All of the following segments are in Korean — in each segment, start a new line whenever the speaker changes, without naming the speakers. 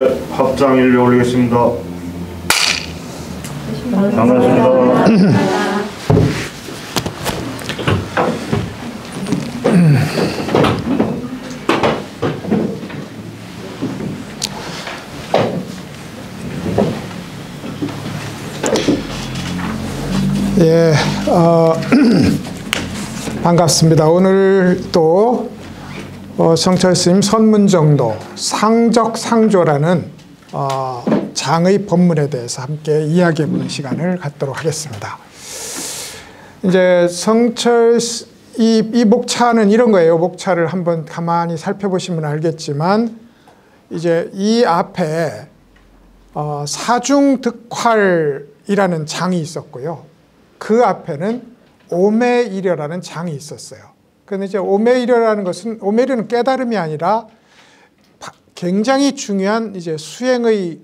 합장 1배 올리겠습니다. 반갑습니다.
예, 반갑습니다. 오늘 또 성철 스님 선문정도 상적상조라는 장의 법문에 대해서 함께 이야기해보는 시간을 갖도록 하겠습니다. 이제 성철 이 목차는 이런 거예요. 목차를 한번 가만히 살펴보시면 알겠지만 이제 이 앞에 사중득활이라는 장이 있었고요. 그 앞에는 오매이려라는 장이 있었어요. 그런데 이제 오매이려라는 것은, 오매이려는 깨달음이 아니라 굉장히 중요한 이제 수행의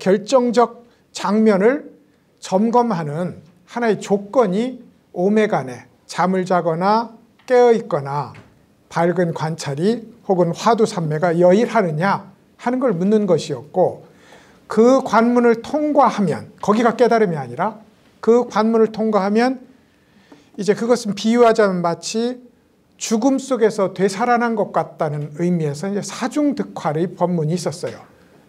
결정적 장면을 점검하는 하나의 조건이 오매간에 잠을 자거나 깨어 있거나 밝은 관찰이 혹은 화두삼매가 여일하느냐 하는 걸 묻는 것이었고, 그 관문을 통과하면, 거기가 깨달음이 아니라 그 관문을 통과하면 이제 그것은 비유하자면 마치 죽음 속에서 되살아난 것 같다는 의미에서 이제 사중득활의 법문이 있었어요.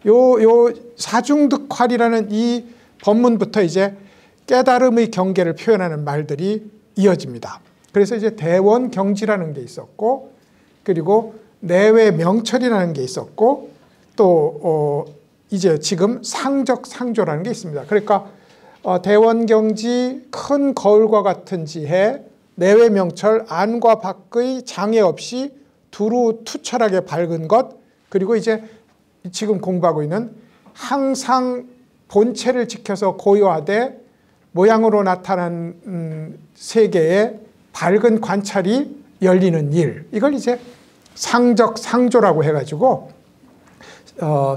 요 사중득활이라는 이 법문부터 이제 깨달음의 경계를 표현하는 말들이 이어집니다. 그래서 이제 대원경지라는 게 있었고, 그리고 내외명철이라는 게 있었고, 또 이제 지금 상적상조라는 게 있습니다. 그러니까 대원경지, 큰 거울과 같은 지혜, 내외명철, 안과 밖의 장애 없이 두루 투철하게 밝은 것, 그리고 이제 지금 공부하고 있는 항상 본체를 지켜서 고요하되 모양으로 나타난 세계의 밝은 관찰이 열리는 일, 이걸 이제 상적상조라고 해가지고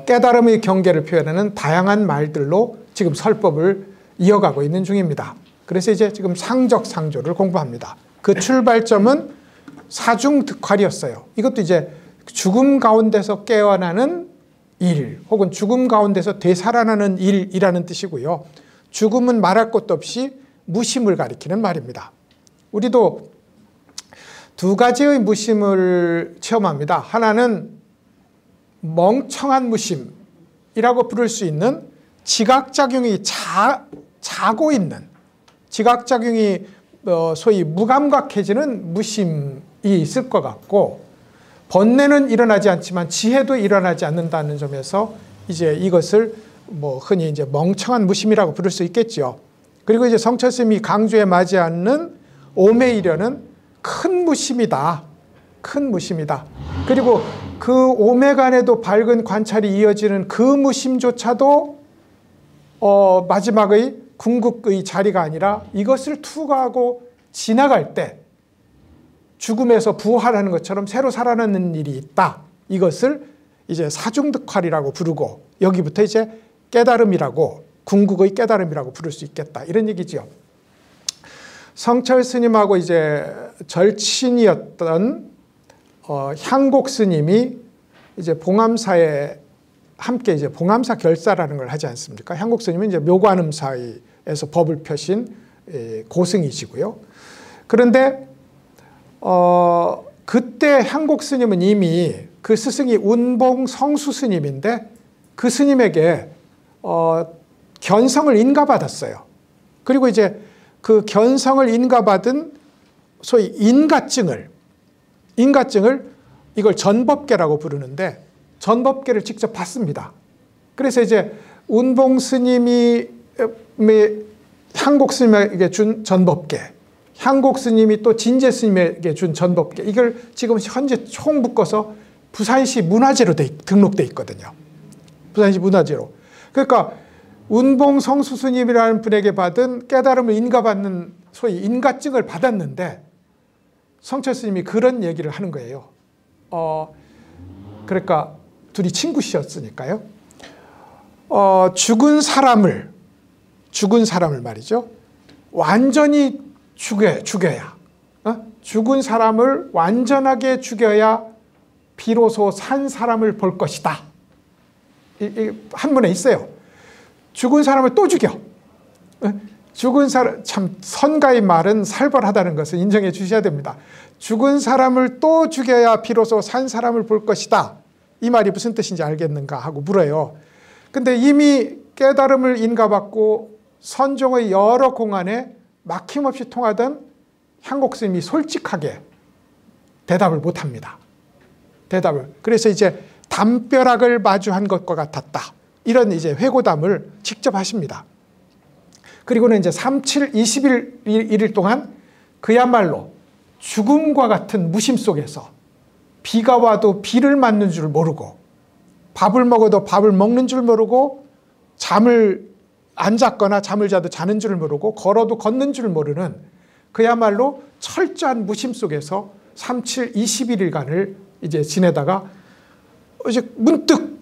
깨달음의 경계를 표현하는 다양한 말들로 지금 설법을 이어가고 있는 중입니다. 그래서 이제 지금 상적상조를 공부합니다. 그 출발점은 사중득활이었어요. 이것도 이제 죽음 가운데서 깨어나는 일, 혹은 죽음 가운데서 되살아나는 일이라는 뜻이고요. 죽음은 말할 것도 없이 무심을 가리키는 말입니다. 우리도 두 가지의 무심을 체험합니다. 하나는 멍청한 무심이라고 부를 수 있는 지각작용이 자고 있는, 지각작용이 소위 무감각해지는 무심이 있을 것 같고, 번뇌는 일어나지 않지만 지혜도 일어나지 않는다는 점에서 이제 이것을 흔히 이제 멍청한 무심이라고 부를 수 있겠죠. 그리고 이제 성철 스님이 강조에 맞지 않는 오매이려는 큰 무심이다. 큰 무심이다. 그리고 그 오매간에도 밝은 관찰이 이어지는 그 무심조차도 마지막의 궁극의 자리가 아니라 이것을 투과하고 지나갈 때 죽음에서 부활하는 것처럼 새로 살아나는 일이 있다. 이것을 이제 사중득활이라고 부르고, 여기부터 이제 깨달음이라고, 궁극의 깨달음이라고 부를 수 있겠다. 이런 얘기죠. 성철 스님하고 이제 절친이었던 향곡 스님이 이제 봉암사에 함께 이제 봉암사 결사라는 걸 하지 않습니까? 향곡 스님은 이제 묘관음사에서 법을 펴신 고승이시고요. 그런데 그때 향곡 스님은 이미 그 스승이 운봉 성수 스님인데 그 스님에게 견성을 인가받았어요. 그리고 이제 그 견성을 인가받은 소위 인가증을 이걸 전법계라고 부르는데, 전법계를 직접 받습니다. 그래서 이제 운봉 스님이 향곡 스님에게 준 전법계, 향곡 스님이 또 진제 스님에게 준 전법계, 이걸 지금 현재 총 묶어서 부산시 문화재로 등록돼 있거든요. 부산시 문화재로. 그러니까 운봉 성수 스님이라는 분에게 받은 깨달음을 인가받는 소위 인가증을 받았는데, 성철 스님이 그런 얘기를 하는 거예요. 그러니까 둘이 친구시였으니까요. 죽은 사람을 말이죠. 완전히 죽여야. 죽은 사람을 완전하게 죽여야 비로소 산 사람을 볼 것이다. 한문에 있어요. 죽은 사람을 또 죽여. 죽은 사람, 참 선가의 말은 살벌하다는 것을 인정해 주셔야 됩니다. 죽은 사람을 또 죽여야 비로소 산 사람을 볼 것이다. 이 말이 무슨 뜻인지 알겠는가 하고 물어요. 근데 이미 깨달음을 인가받고 선종의 여러 공안에 막힘없이 통하던 향곡스님이 솔직하게 대답을 못합니다. 대답을. 그래서 이제 담벼락을 마주한 것과 같았다. 이런 이제 회고담을 직접 하십니다. 그리고는 이제 37, 21일 동안 그야말로 죽음과 같은 무심 속에서 비가 와도 비를 맞는 줄 모르고 밥을 먹어도 밥을 먹는 줄 모르고 잠을 안 잤거나 잠을 자도 자는 줄 모르고 걸어도 걷는 줄 모르는 그야말로 철저한 무심 속에서 37, 21일간을 이제 지내다가 이제 문득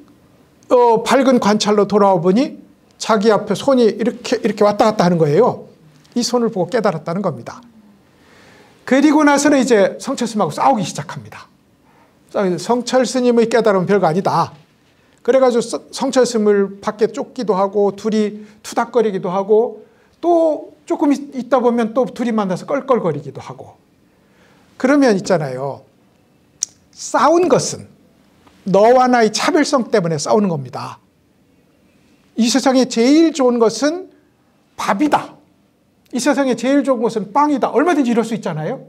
밝은 관찰로 돌아와 보니 자기 앞에 손이 이렇게 왔다 갔다 하는 거예요. 이 손을 보고 깨달았다는 겁니다. 그리고 나서는 이제 성철스님하고 싸우기 시작합니다. 성철스님의 깨달음은 별거 아니다. 그래가지고 성철스님을 밖에 쫓기도 하고 둘이 투닥거리기도 하고 또 조금 있다 보면 또 둘이 만나서 껄껄거리기도 하고. 그러면 있잖아요. 싸운 것은 너와 나의 차별성 때문에 싸우는 겁니다. 이 세상에 제일 좋은 것은 밥이다. 이 세상에 제일 좋은 것은 빵이다. 얼마든지 이럴 수 있잖아요.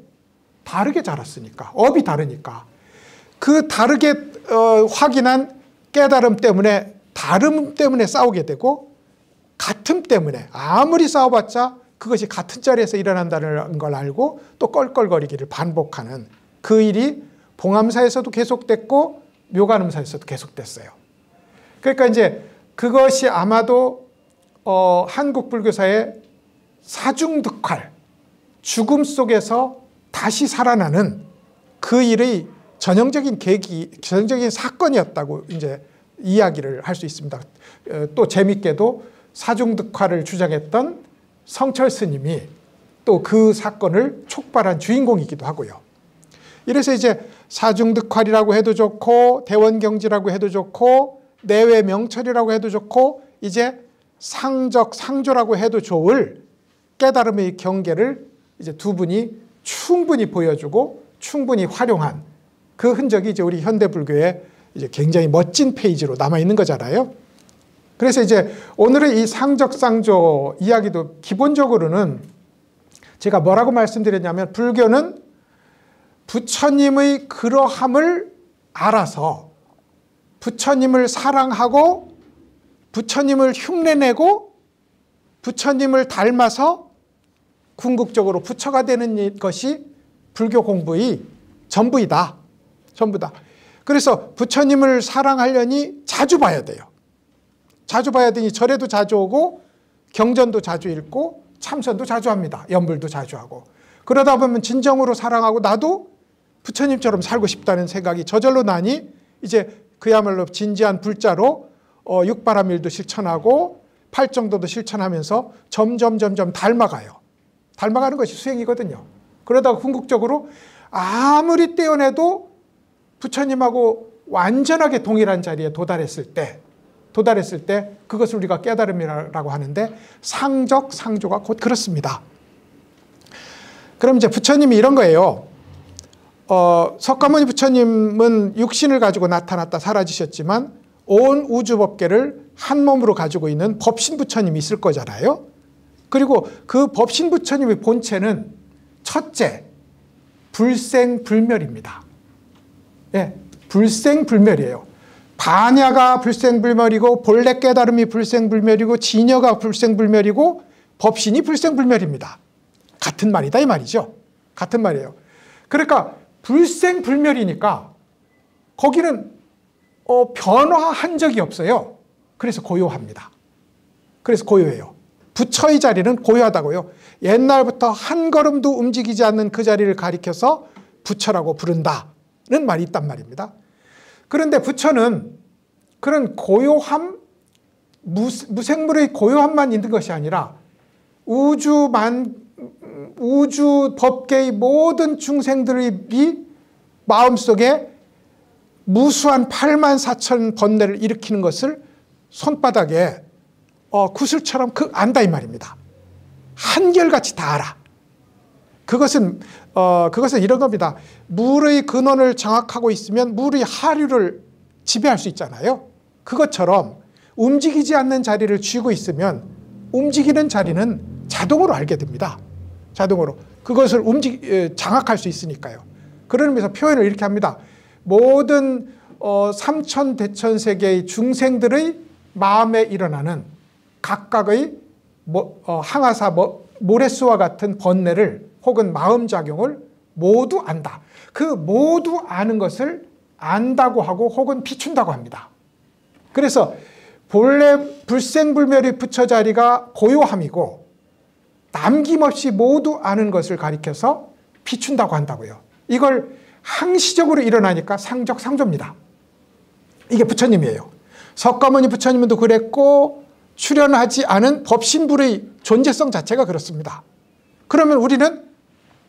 다르게 자랐으니까. 업이 다르니까. 그 다르게 확인한 깨달음 때문에 다름 때문에 싸우게 되고 같음 때문에 아무리 싸워봤자 그것이 같은 자리에서 일어난다는 걸 알고 또 껄껄거리기를 반복하는 그 일이 봉암사에서도 계속됐고 묘간음사에서도 계속됐어요. 그러니까 이제 그것이 아마도 한국 불교사의 사중득활, 죽음 속에서 다시 살아나는 그 일의 전형적인 계기, 전형적인 사건이었다고 이제 이야기를 할 수 있습니다. 또 재밌게도 사중득활을 주장했던 성철 스님이 또 그 사건을 촉발한 주인공이기도 하고요. 이래서 이제 사중득활이라고 해도 좋고 대원경지라고 해도 좋고 내외 명철이라고 해도 좋고 이제 상적, 상조라고 해도 좋을 깨달음의 경계를 이제 두 분이 충분히 보여주고 충분히 활용한 그 흔적이 이제 우리 현대불교의 이제 굉장히 멋진 페이지로 남아있는 거잖아요. 그래서 이제 오늘의 이 상적, 상조 이야기도 기본적으로는 제가 뭐라고 말씀드렸냐면 불교는 부처님의 그러함을 알아서 부처님을 사랑하고 부처님을 흉내내고 부처님을 닮아서 궁극적으로 부처가 되는 것이 불교 공부의 전부이다. 전부다. 그래서 부처님을 사랑하려니 자주 봐야 돼요. 자주 봐야 되니 절에도 자주 오고 경전도 자주 읽고 참선도 자주 합니다. 연불도 자주 하고. 그러다 보면 진정으로 사랑하고 나도 부처님처럼 살고 싶다는 생각이 저절로 나니 이제 그야말로 진지한 불자로 육바라밀도 실천하고 팔정도도 실천하면서 점점 닮아가요. 닮아가는 것이 수행이거든요. 그러다가 궁극적으로 아무리 떼어내도 부처님하고 완전하게 동일한 자리에 도달했을 때 그것을 우리가 깨달음이라고 하는데 상적, 상조가 곧 그렇습니다. 그럼 이제 부처님이 이런 거예요. 석가모니 부처님은 육신을 가지고 나타났다 사라지셨지만 온 우주법계를 한 몸으로 가지고 있는 법신 부처님이 있을 거잖아요. 그리고 그 법신 부처님의 본체는 첫째, 불생불멸입니다. 예, 불생불멸이에요. 반야가 불생불멸이고 본래 깨달음이 불생불멸이고 진여가 불생불멸이고 법신이 불생불멸입니다. 같은 말이다 이 말이죠. 같은 말이에요. 그러니까 불생불멸이니까 거기는 변화한 적이 없어요. 그래서 고요합니다. 그래서 고요해요. 부처의 자리는 고요하다고요. 옛날부터 한 걸음도 움직이지 않는 그 자리를 가리켜서 부처라고 부른다는 말이 있단 말입니다. 그런데 부처는 그런 고요함, 무생물의 고요함만 있는 것이 아니라 우주 법계의 모든 중생들의 마음속에 무수한 84,000 번뇌를 일으키는 것을 손바닥에 구슬처럼 안다 이 말입니다. 한결같이 다 알아. 그것은 이런 겁니다. 물의 근원을 정확하고 있으면 물의 하류를 지배할 수 있잖아요. 그것처럼 움직이지 않는 자리를 쥐고 있으면 움직이는 자리는 자동으로 알게 됩니다. 자동으로. 그것을 장악할 수 있으니까요. 그런 의미에서 표현을 이렇게 합니다. 모든 삼천대천세계의 중생들의 마음에 일어나는 각각의 항아사 모래수와 같은 번뇌를 혹은 마음작용을 모두 안다. 그 모두 아는 것을 안다고 하고 혹은 비춘다고 합니다. 그래서 본래 불생불멸의 부처 자리가 고요함이고 남김없이 모두 아는 것을 가리켜서 비춘다고 한다고요. 이걸 항시적으로 일어나니까 상적상조입니다. 이게 부처님이에요. 석가모니 부처님도 그랬고 출현하지 않은 법신불의 존재성 자체가 그렇습니다. 그러면 우리는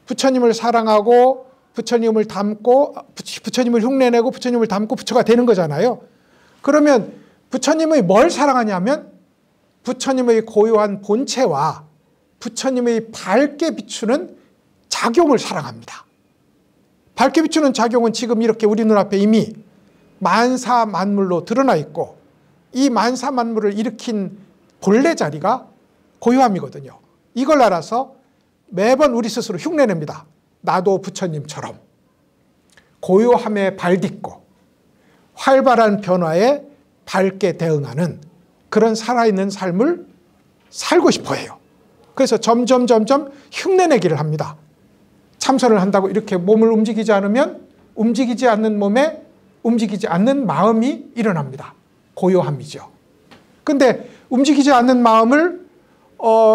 부처님을 사랑하고 부처님을 닮고 부처님을 흉내내고 부처님을 닮고 부처가 되는 거잖아요. 그러면 부처님의 뭘 사랑하냐면 부처님의 고요한 본체와 부처님의 밝게 비추는 작용을 사랑합니다. 밝게 비추는 작용은 지금 이렇게 우리 눈앞에 이미 만사만물로 드러나 있고 이 만사만물을 일으킨 본래 자리가 고요함이거든요. 이걸 알아서 매번 우리 스스로 흉내냅니다. 나도 부처님처럼 고요함에 발딛고 활발한 변화에 밝게 대응하는 그런 살아있는 삶을 살고 싶어 해요. 그래서 점점 흉내내기를 합니다. 참선을 한다고 이렇게 몸을 움직이지 않으면 움직이지 않는 몸에 움직이지 않는 마음이 일어납니다. 고요함이죠. 근데 움직이지 않는 마음을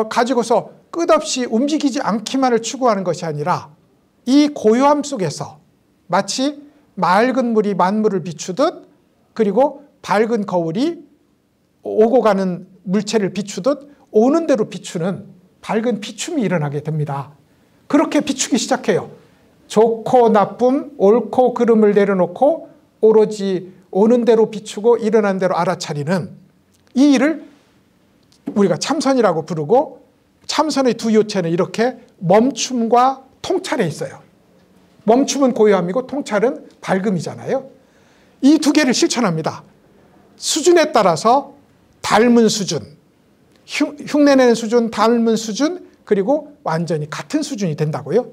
가지고서 끝없이 움직이지 않기만을 추구하는 것이 아니라 이 고요함 속에서 마치 맑은 물이 만물을 비추듯 그리고 밝은 거울이 오고 가는 물체를 비추듯 오는 대로 비추는 밝은 비춤이 일어나게 됩니다. 그렇게 비추기 시작해요. 좋고 나쁨, 옳고 그름을 내려놓고 오로지 오는 대로 비추고 일어난 대로 알아차리는 이 일을 우리가 참선이라고 부르고 참선의 두 요체는 이렇게 멈춤과 통찰에 있어요. 멈춤은 고요함이고 통찰은 밝음이잖아요. 이 두 개를 실천합니다. 수준에 따라서 닮은 수준, 흉내내는 수준, 닮은 수준, 그리고 완전히 같은 수준이 된다고요.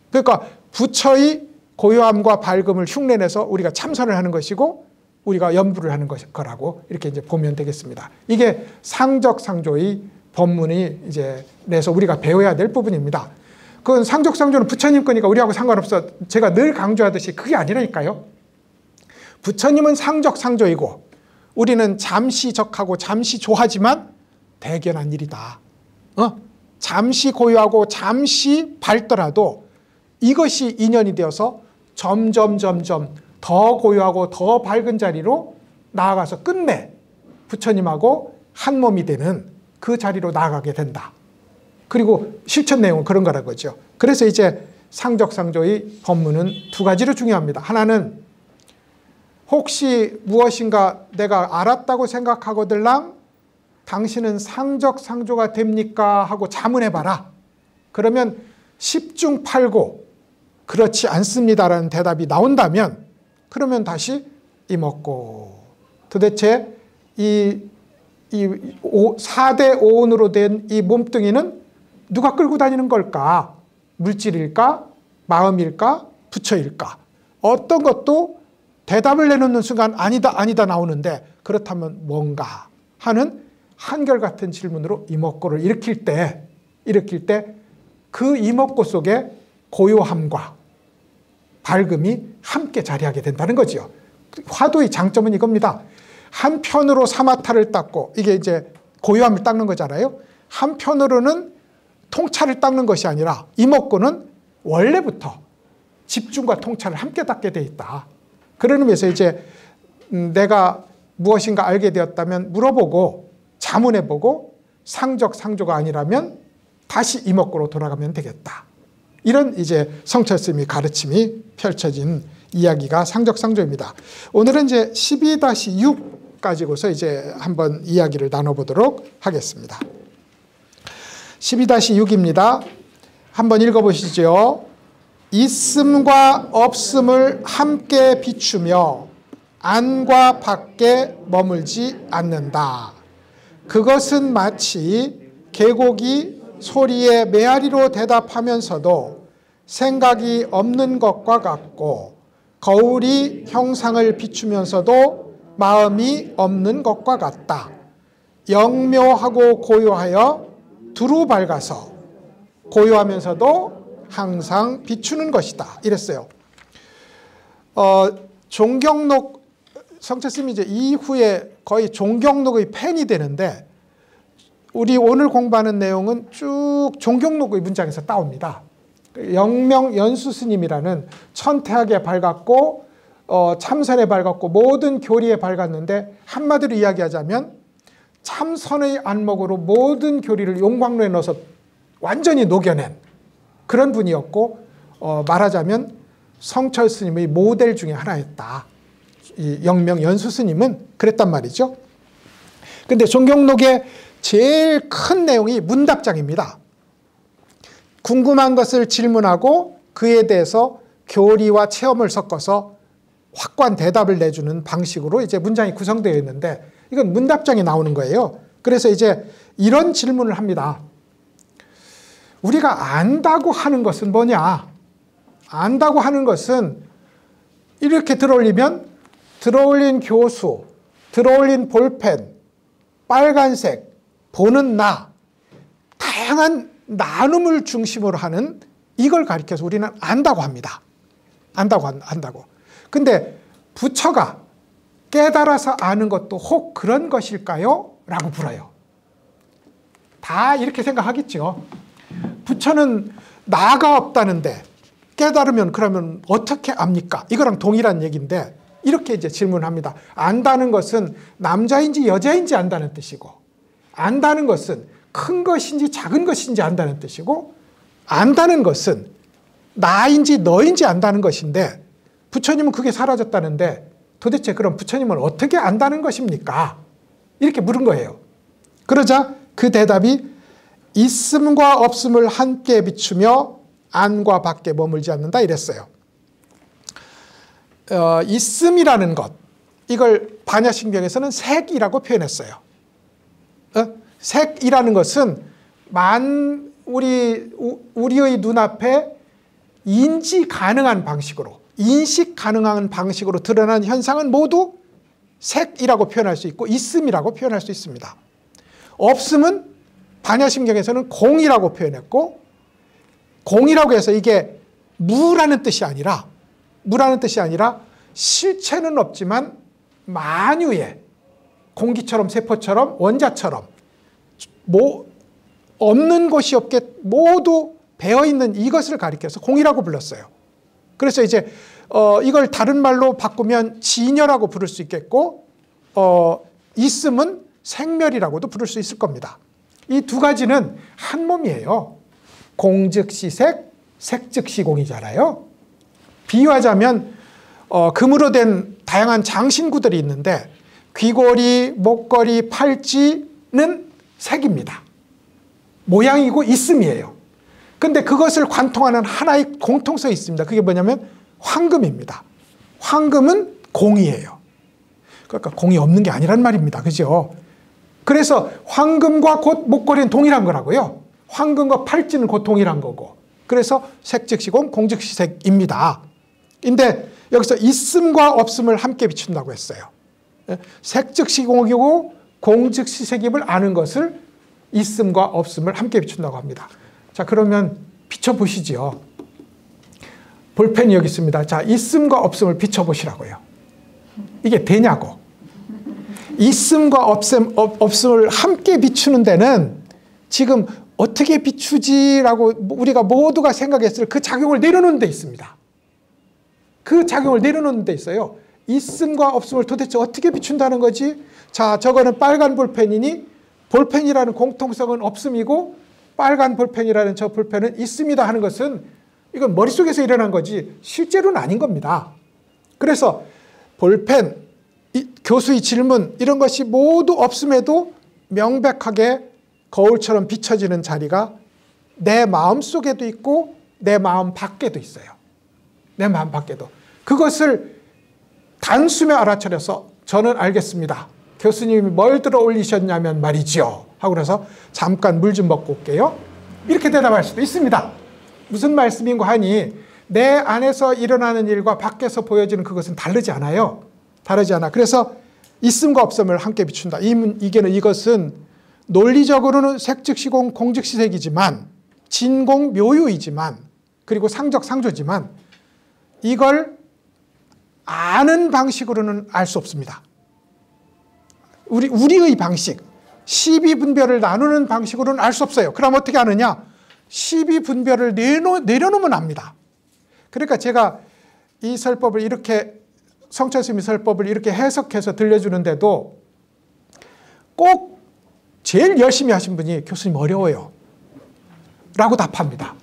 그러니까 부처의 고요함과 밝음을 흉내내서 우리가 참선을 하는 것이고 우리가 연부를 하는 거라고 이렇게 이제 보면 되겠습니다. 이게 상적상조의 법문이 이제 내서 우리가 배워야 될 부분입니다. 그건 상적상조는 부처님 거니까 우리하고 상관없어. 제가 늘 강조하듯이 그게 아니라니까요. 부처님은 상적상조이고 우리는 잠시 적하고 잠시 조하지만 대견한 일이다. 잠시 고요하고 잠시 밝더라도 이것이 인연이 되어서 점점 더 고요하고 더 밝은 자리로 나아가서 끝내 부처님하고 한 몸이 되는 그 자리로 나아가게 된다. 그리고 실천 내용은 그런 거라는 거죠. 그래서 이제 상적상조의 법문은 두 가지로 중요합니다. 하나는 혹시 무엇인가 내가 알았다고 생각하거들랑 당신은 상적상조가 됩니까? 하고 자문해봐라. 그러면 10중 8구 그렇지 않습니다라는 대답이 나온다면 그러면 다시 이먹고 도대체 이 4대 오온으로 된 이 몸뚱이는 누가 끌고 다니는 걸까? 물질일까? 마음일까? 부처일까? 어떤 것도 대답을 내놓는 순간 아니다 나오는데 그렇다면 뭔가 하는 한결같은 질문으로 이먹고를 일으킬 때 그 이먹고 속에 고요함과 밝음이 함께 자리하게 된다는 거죠. 화두의 장점은 이겁니다. 한편으로 사마타를 닦고 이게 이제 고요함을 닦는 거잖아요. 한편으로는 통찰을 닦는 것이 아니라 이먹고는 원래부터 집중과 통찰을 함께 닦게 돼 있다. 그런 의미에서 이제 내가 무엇인가 알게 되었다면 물어보고 자문해보고 상적상조가 아니라면 다시 이먹고로 돌아가면 되겠다. 이런 이제 성철스님의 가르침이 펼쳐진 이야기가 상적상조입니다. 오늘은 이제 12-6 가지고서 이제 한번 이야기를 나눠보도록 하겠습니다. 12-6입니다. 한번 읽어보시죠. 있음과 없음을 함께 비추며 안과 밖에 머물지 않는다. 그것은 마치 계곡이 소리에 메아리로 대답하면서도 생각이 없는 것과 같고 거울이 형상을 비추면서도 마음이 없는 것과 같다. 영묘하고 고요하여 두루 밝아서 고요하면서도 항상 비추는 것이다. 이랬어요. 종경록 성철스님이 이제 이후에 거의 종경록의 팬이 되는데 우리 오늘 공부하는 내용은 쭉 종경록의 문장에서 따옵니다. 영명연수스님이라는 천태하게 밝았고 참선에 밝았고 모든 교리에 밝았는데 한마디로 이야기하자면 참선의 안목으로 모든 교리를 용광로에 넣어서 완전히 녹여낸 그런 분이었고 말하자면 성철스님의 모델 중에 하나였다. 이 영명연수스님은 그랬단 말이죠. 근데 종경록의 제일 큰 내용이 문답장입니다. 궁금한 것을 질문하고 그에 대해서 교리와 체험을 섞어서 확고한 대답을 내주는 방식으로 이제 문장이 구성되어 있는데 이건 문답장에 나오는 거예요. 그래서 이제 이런 질문을 합니다. 우리가 안다고 하는 것은 뭐냐? 안다고 하는 것은 이렇게 들어올리면 들어올린 교수, 들어올린 볼펜, 빨간색, 보는 나, 다양한 나눔을 중심으로 하는 이걸 가리켜서 우리는 안다고 합니다. 안다고. 근데 부처가 깨달아서 아는 것도 혹 그런 것일까요? 라고 물어요. 다 이렇게 생각하겠죠. 부처는 나가 없다는데 깨달으면 그러면 어떻게 압니까? 이거랑 동일한 얘기인데 이렇게 이제 질문합니다. 안다는 것은 남자인지 여자인지 안다는 뜻이고 안다는 것은 큰 것인지 작은 것인지 안다는 뜻이고 안다는 것은 나인지 너인지 안다는 것인데 부처님은 그게 사라졌다는데 도대체 그럼 부처님은 어떻게 안다는 것입니까? 이렇게 물은 거예요. 그러자 그 대답이 있음과 없음을 함께 비추며 안과 밖에 머물지 않는다 이랬어요. 있음이라는 것, 이걸 반야신경에서는 색이라고 표현했어요. 색이라는 것은 우리의 눈앞에 인지 가능한 방식으로, 인식 가능한 방식으로 드러난 현상은 모두 색이라고 표현할 수 있고 있음이라고 표현할 수 있습니다. 없음은 반야심경에서는 공이라고 표현했고 공이라고 해서 이게 무라는 뜻이 아니라 실체는 없지만 만유에 공기처럼 세포처럼 원자처럼 없는 곳이 없게 모두 배어있는 이것을 가리켜서 공이라고 불렀어요. 그래서 이제 이걸 다른 말로 바꾸면 진여라고 부를 수 있겠고 있음은 생멸이라고도 부를 수 있을 겁니다. 이 두 가지는 한 몸이에요. 공 즉시 색, 색 즉시 공이잖아요. 비유하자면 금으로 된 다양한 장신구들이 있는데 귀걸이, 목걸이, 팔찌는 색입니다. 모양이고 있음이에요. 근데 그것을 관통하는 하나의 공통성이 있습니다. 그게 뭐냐면 황금입니다. 황금은 공이에요. 그러니까 공이 없는 게 아니란 말입니다. 그죠? 그래서 황금과 곧 목걸이는 동일한 거라고요. 황금과 팔찌는 곧 동일한 거고. 그래서 색 즉시 공, 공 즉시 색입니다. 근데 여기서 있음과 없음을 함께 비춘다고 했어요. 색 즉시 공이고 공 즉시 색임을 아는 것을 있음과 없음을 함께 비춘다고 합니다. 자, 그러면 비춰보시죠. 볼펜이 여기 있습니다. 자, 있음과 없음을 비춰보시라고요. 이게 되냐고. 있음과 없음을 함께 비추는 데는 지금 어떻게 비추지라고 우리가 모두가 생각했을 그 작용을 내려놓는 데 있습니다. 그 작용을 내려놓는 데 있어요. 있음과 없음을 도대체 어떻게 비춘다는 거지? 자, 저거는 빨간 볼펜이니 볼펜이라는 공통성은 없음이고 빨간 볼펜이라는 저 볼펜은 있습니다 하는 것은 이건 머릿속에서 일어난 거지 실제로는 아닌 겁니다. 그래서 볼펜, 교수의 질문 이런 것이 모두 없음에도 명백하게 거울처럼 비춰지는 자리가 내 마음 속에도 있고 내 마음 밖에도 있어요. 내 마음 밖에도. 그것을 단숨에 알아차려서 저는 알겠습니다. 교수님이 뭘 들어 올리셨냐면 말이죠. 하고 그래서 잠깐 물 좀 먹고 올게요. 이렇게 대답할 수도 있습니다. 무슨 말씀인고 하니 내 안에서 일어나는 일과 밖에서 보여지는 그것은 다르지 않아요. 다르지 않아. 그래서 있음과 없음을 함께 비춘다. 이것은 논리적으로는 색즉시공 공즉시색이지만 진공묘유이지만 그리고 상적상조지만 이걸 아는 방식으로는 알 수 없습니다. 우리의 방식, 시비분별을 나누는 방식으로는 알 수 없어요. 그럼 어떻게 아느냐? 시비분별을 내려놓으면 압니다. 그러니까 제가 이 설법을 이렇게 성철스님의 설법을 이렇게 해석해서 들려주는데도 꼭 제일 열심히 하신 분이 교수님 어려워요 라고 답합니다.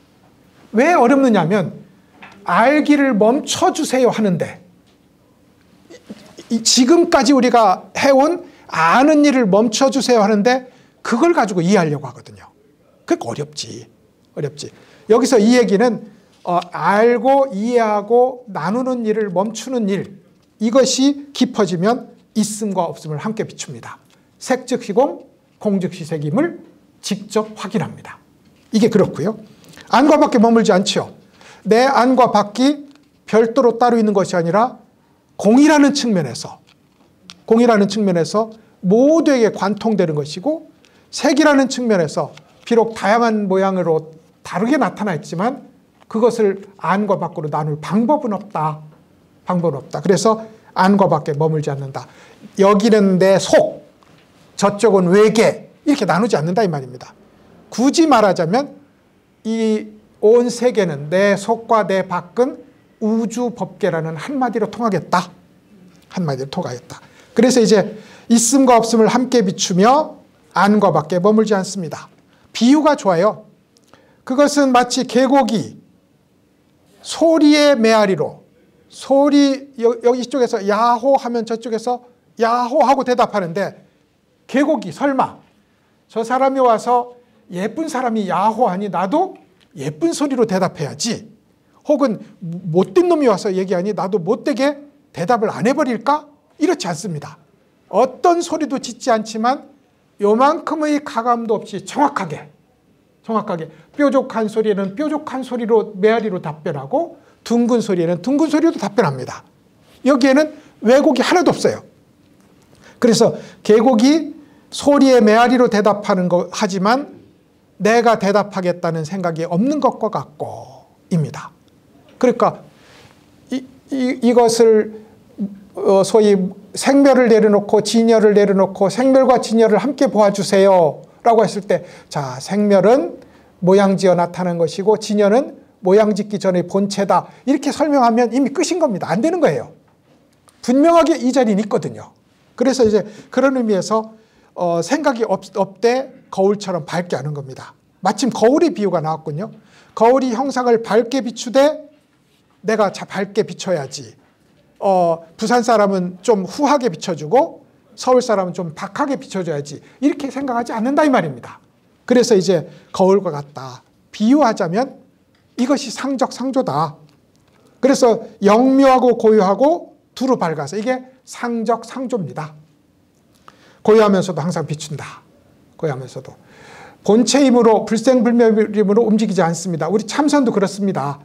왜 어렵느냐면 알기를 멈춰주세요 하는데 지금까지 우리가 해온 아는 일을 멈춰주세요 하는데 그걸 가지고 이해하려고 하거든요. 그러니까 어렵지. 여기서 이 얘기는 알고 이해하고 나누는 일을 멈추는 일, 이것이 깊어지면 있음과 없음을 함께 비춥니다. 색즉시공 공즉시색임을 직접 확인합니다. 이게 그렇고요. 안과 밖에 머물지 않죠. 내 안과 밖이 별도로 따로 있는 것이 아니라 공이라는 측면에서 모두에게 관통되는 것이고 색이라는 측면에서 비록 다양한 모양으로 다르게 나타나 있지만 그것을 안과 밖으로 나눌 방법은 없다. 그래서 안과 밖에 머물지 않는다. 여기는 내 속, 저쪽은 외계 이렇게 나누지 않는다 이 말입니다. 굳이 말하자면 이 온 세계는 내 속과 내 밖은 우주 법계라는 한마디로 통하겠다. 그래서 이제 있음과 없음을 함께 비추며 안과 밖에 머물지 않습니다. 비유가 좋아요. 그것은 마치 계곡이 소리의 메아리로 여기 이쪽에서 야호 하면 저쪽에서 야호 하고 대답하는데 계곡이 설마 저 사람이 와서 예쁜 사람이 야호 하니 나도 예쁜 소리로 대답해야지 혹은 못된 놈이 와서 얘기하니 나도 못되게 대답을 안 해버릴까? 이렇지 않습니다. 어떤 소리도 짓지 않지만 요만큼의 가감도 없이 정확하게 뾰족한 소리에는 뾰족한 소리로 메아리로 답변하고 둥근 소리에는 둥근 소리로 답변합니다. 여기에는 왜곡이 하나도 없어요. 그래서 계곡이 소리의 메아리로 대답하는 거 하지만 내가 대답하겠다는 생각이 없는 것과 같고입니다. 그러니까 이것을 소위 생멸을 내려놓고 진열을 내려놓고 생멸과 진열을 함께 보아주세요 라고 했을 때 자, 생멸은 모양지어 나타난 것이고 진열은 모양짓기 전의 본체다 이렇게 설명하면 이미 끝인 겁니다. 안 되는 거예요. 분명하게 이 자리는 있거든요. 그래서 이제 그런 의미에서 생각이 없되 거울처럼 밝게 하는 겁니다. 마침 거울의 비유가 나왔군요. 거울이 형상을 밝게 비추되 내가 밝게 비춰야지. 부산 사람은 좀 후하게 비춰주고 서울 사람은 좀 박하게 비춰줘야지. 이렇게 생각하지 않는다 이 말입니다. 그래서 이제 거울과 같다. 비유하자면 이것이 상적상조다. 그래서 영묘하고 고요하고 두루 밝아서 이게 상적상조입니다. 고요하면서도 항상 비춘다. 고요하면서도. 본체임으로 불생불멸임으로 움직이지 않습니다. 우리 참선도 그렇습니다.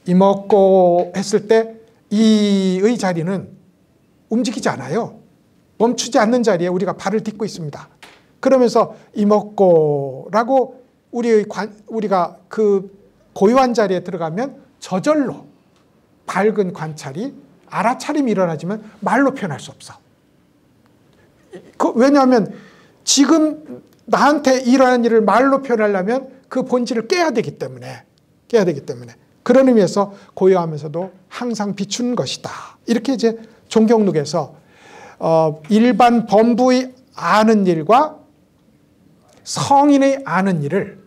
이먹고 했을 때 이의 자리는 움직이지 않아요. 멈추지 않는 자리에 우리가 발을 딛고 있습니다. 그러면서 이먹고라고 우리가 그 고요한 자리에 들어가면 저절로 밝은 관찰이 알아차림이 일어나지만 말로 표현할 수 없어. 왜냐하면 지금 나한테 일어난 일을 말로 표현하려면 그 본질을 깨야 되기 때문에 그런 의미에서 고요하면서도 항상 비추는 것이다. 이렇게 이제 종경록에서 일반 범부의 아는 일과 성인의 아는 일을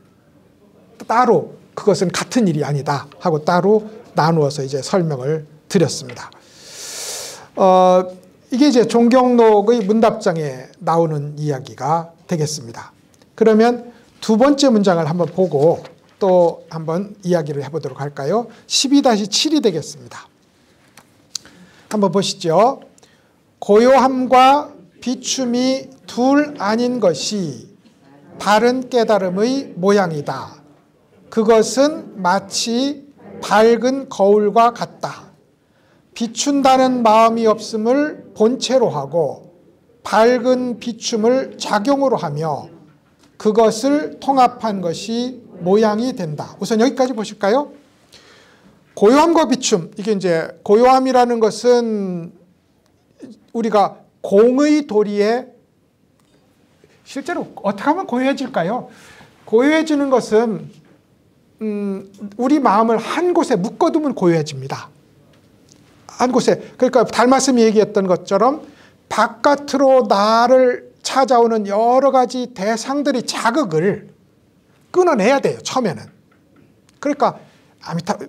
따로 그것은 같은 일이 아니다 하고 따로 나누어서 이제 설명을 드렸습니다. 이게 이제 종경록의 문답장에 나오는 이야기가 되겠습니다. 그러면 두 번째 문장을 한번 보고 또 한번 이야기를 해보도록 할까요? 12-7이 되겠습니다. 한번 보시죠. 고요함과 비춤이 둘 아닌 것이 바른 깨달음의 모양이다. 그것은 마치 밝은 거울과 같다. 비춘다는 마음이 없음을 본체로 하고 밝은 비춤을 작용으로 하며 그것을 통합한 것이 모양이 된다. 우선 여기까지 보실까요? 고요함과 비춤. 이게 이제 고요함이라는 것은 우리가 공의 도리에 실제로 어떻게 하면 고요해질까요? 고요해지는 것은 우리 마음을 한 곳에 묶어두면 고요해집니다. 한 곳에. 그러니까 달마스미 얘기했던 것처럼 바깥으로 나를 찾아오는 여러 가지 대상들의 자극을 끊어내야 돼요. 처음에는. 그러니까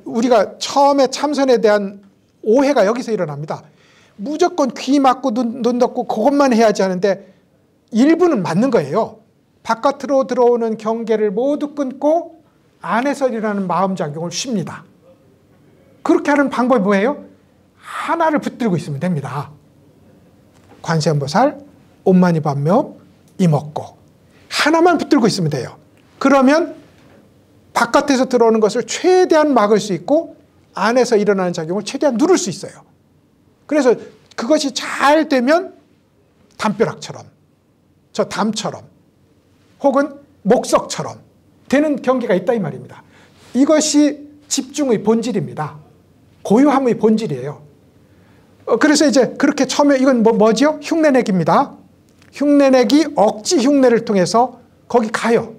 우리가 처음에 참선에 대한 오해가 여기서 일어납니다. 무조건 귀 막고 눈 덮고 그것만 해야지 하는데 일부는 맞는 거예요. 바깥으로 들어오는 경계를 모두 끊고 안에서 일어나는 마음작용을 쉽니다. 그렇게 하는 방법이 뭐예요? 하나를 붙들고 있으면 됩니다. 관세음보살, 옴마니밤묘, 이먹고 하나만 붙들고 있으면 돼요. 그러면 바깥에서 들어오는 것을 최대한 막을 수 있고 안에서 일어나는 작용을 최대한 누를 수 있어요. 그래서 그것이 잘 되면 담벼락처럼, 저 담처럼 혹은 목석처럼 되는 경계가 있다 이 말입니다. 이것이 집중의 본질입니다. 고요함의 본질이에요. 그래서 이제 그렇게 처음에 이건 뭐죠? 흉내내기입니다. 흉내내기, 억지 흉내를 통해서 거기 가요.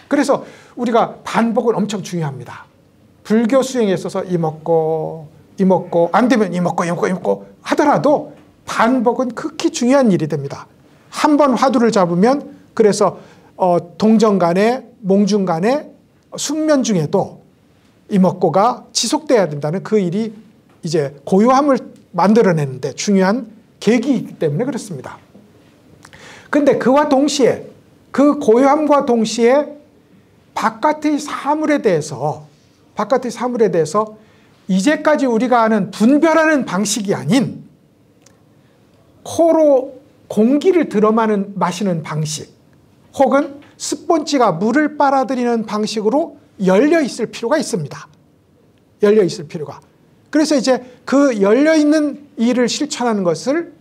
그래서 우리가 반복은 엄청 중요합니다. 불교 수행에 있어서 이먹고 안 되면 이먹고 하더라도 반복은 극히 중요한 일이 됩니다. 한 번 화두를 잡으면 그래서 동정간에 몽중간에 숙면 중에도 이먹고가 지속돼야 된다는 그 일이 이제 고요함을 만들어내는데 중요한 계기이기 때문에 그렇습니다. 근데 그와 동시에 그 고요함과 동시에 바깥의 사물에 대해서 이제까지 우리가 아는 분별하는 방식이 아닌 코로 공기를 들어 마시는 방식 혹은 스폰지가 물을 빨아들이는 방식으로 열려 있을 필요가 있습니다. 열려 있을 필요가. 그래서 이제 그 열려 있는 일을 실천하는 것을